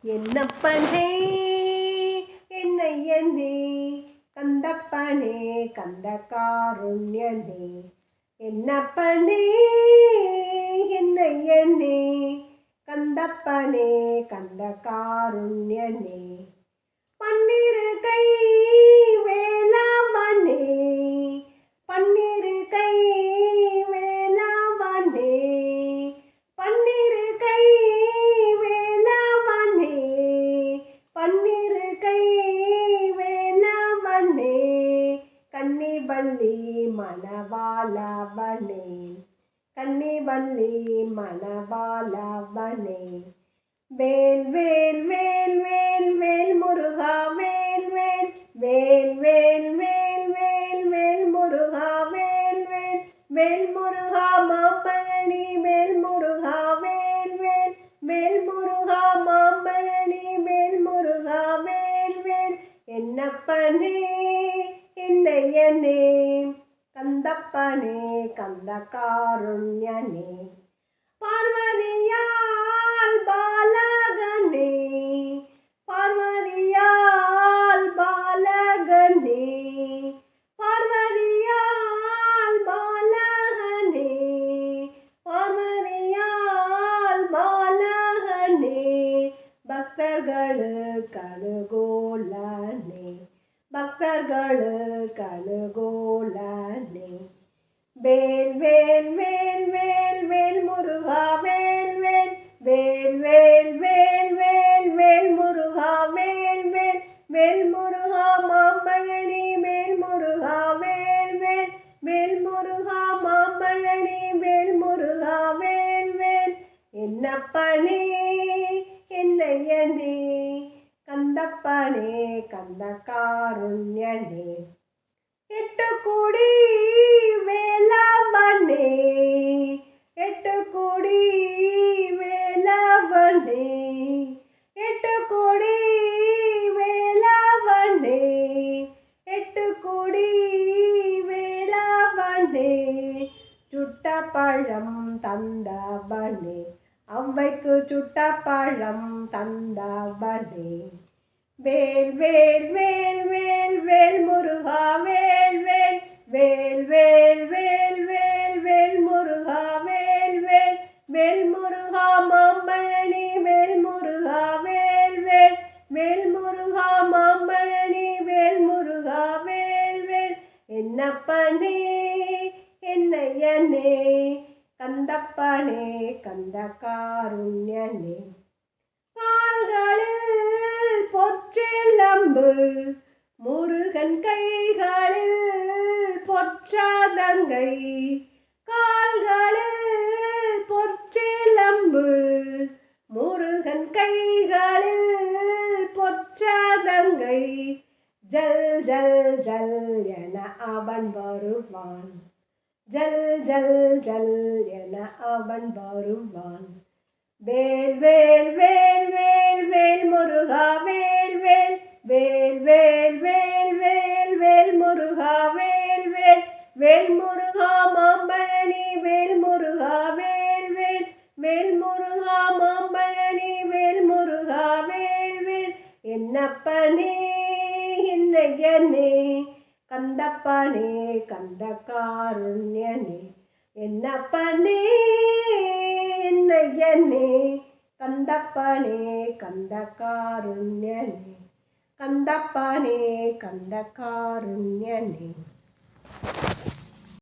என்னப்பனே என்னை எண்ணே கந்தப்பனே கந்த காருண்யனே என்னப்பனே என்னை எண்ணே கந்தப்பனே கந்த காருண்யனே பன்னிரு கை வேளாவனே பன்னிரு கை வேளாவனே பன்னிரு கை வேளாவனே பன்னிரு கை வேளாவனே கன்னிவள்ளி மணவாளவனே கன்னிவள்ளி மணவாளவனே வேல் வேல் வேல் வேல் வேல் முருகா வேல் வேல் வேல் வேல் வேல் வேல் வேல் முருகா வேல் வேல் வேல் முருகா மாம்பழனி வேல் முருகா வேல் வேல் வேல் முருகா மாம்பழனி வேல் முருகா வேல் வேல் என்னப்பனே என்னையனே கந்தப்பனே கந்த காருண்யனே பார்வதியால் பாலகனே பார்வதியால் பாலகனே பார்வதியால் பாலகனே பார்வதியால் பாலகனே பக்தர்களுக்கு அனுகூலனே பக்தர்களுக்கு அனுகூலனே வேல் வேல் வேல் வேல் வேல் முருகா வேல் வேல் வேல் வேல் வேல் வேல் வேல் முருகா வேல் வேல் வேல் முருகா மாம்பழனி வேல் முருகா வேல் வேல் வேல் முருகா மாம்பழனி வேல் முருகா வேல் வேல் என்னப்பனே என்னையனே கந்தப்பனே கந்த காருண்யனே எட்டுக்குடி வேளாவனே எட்டுக்குடி வேளாவனே எட்டுக்குடி வேளாவனே எட்டுக்குடி வேளாவனே சுட்ட பழம் தந்தவனே அவ்வைக்கு சுட்ட பழம் தந்தவனே வேல் வேல் வேல் வேல் வேல் முருகா வேல் வேல் வேல் வேல் வேல் வேல் வேல் முருகா வேல் வேல் வேல் முருகா மாம்பழனி வேல் முருகா வேல் வேல் வேல் முருகா மாம்பழனி வேல் முருகா வேல் வேல் என்னப்பனே என்னையனே கந்தப்பனே கந்த காருண்யனே கால்களில் பொற்சிலம்பு முருகன் கைகளில் பொற்றாதங்கை கால்களில் பொற்சிலம்பு முருகன் கைகளில் பொற்றாதங்கை ஜல் ஜல் ஜல் என அவன் வருவான் ஜல் ஜல் ஜல் என அவன் வருவான் வேல் வேல் வேல் வேல் வேல் முருகா வேல் வேல் வேல் வேல் வேல் வேல் வேல் முருகா வேல் வேல் வேல் முருகா மாம்பழனி வேல் முருகா வேல் வேல் வேல் முருகா மாம்பழனி வேல் முருகா வேல் வேல் என்னப்பனே என்னையனே கந்தப்பனே கந்த காருண்யனே என்னப்பனே என்னையனே கந்தப்பனே கந்த காருண்யனே கந்தப்பனே கந்த காருண்யனே